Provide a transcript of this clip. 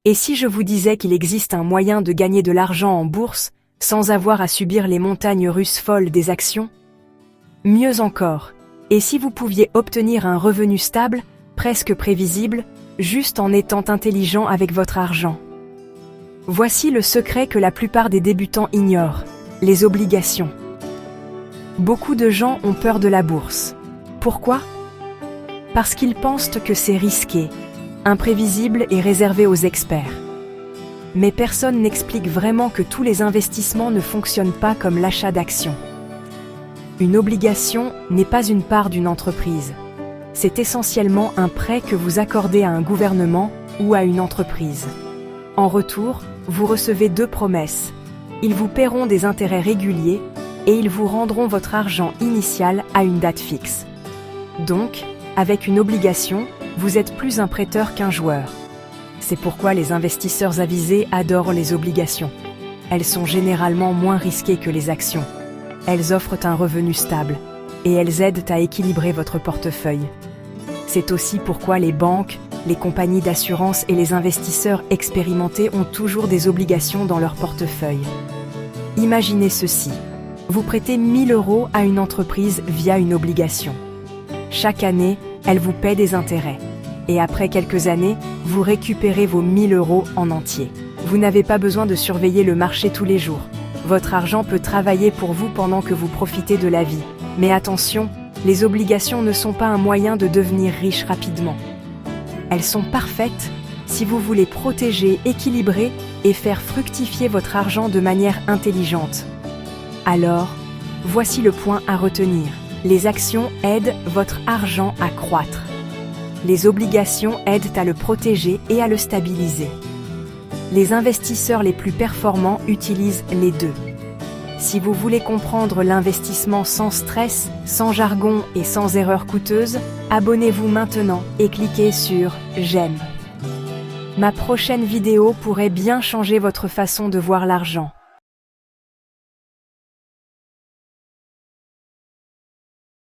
Et si je vous disais qu'il existe un moyen de gagner de l'argent en bourse sans avoir à subir les montagnes russes folles des actions? Mieux encore, et si vous pouviez obtenir un revenu stable, presque prévisible, juste en étant intelligent avec votre argent? Voici le secret que la plupart des débutants ignorent, les obligations. Beaucoup de gens ont peur de la bourse. Pourquoi? Parce qu'ils pensent que c'est risqué, imprévisible et réservé aux experts. Mais personne n'explique vraiment que tous les investissements ne fonctionnent pas comme l'achat d'actions. Une obligation n'est pas une part d'une entreprise. C'est essentiellement un prêt que vous accordez à un gouvernement ou à une entreprise. En retour, vous recevez deux promesses. Ils vous paieront des intérêts réguliers et ils vous rendront votre argent initial à une date fixe. Donc, avec une obligation, vous êtes plus un prêteur qu'un joueur. C'est pourquoi les investisseurs avisés adorent les obligations. Elles sont généralement moins risquées que les actions. Elles offrent un revenu stable et elles aident à équilibrer votre portefeuille. C'est aussi pourquoi les banques, les compagnies d'assurance et les investisseurs expérimentés ont toujours des obligations dans leur portefeuille. Imaginez ceci. Vous prêtez 1 000 € à une entreprise via une obligation. Chaque année, elle vous paie des intérêts. Et après quelques années, vous récupérez vos 1 000 € en entier. Vous n'avez pas besoin de surveiller le marché tous les jours. Votre argent peut travailler pour vous pendant que vous profitez de la vie. Mais attention, les obligations ne sont pas un moyen de devenir riche rapidement. Elles sont parfaites si vous voulez protéger, équilibrer et faire fructifier votre argent de manière intelligente. Alors, voici le point à retenir. Les actions aident votre argent à croître. Les obligations aident à le protéger et à le stabiliser. Les investisseurs les plus performants utilisent les deux. Si vous voulez comprendre l'investissement sans stress, sans jargon et sans erreurs coûteuses, abonnez-vous maintenant et cliquez sur « J'aime ». Ma prochaine vidéo pourrait bien changer votre façon de voir l'argent.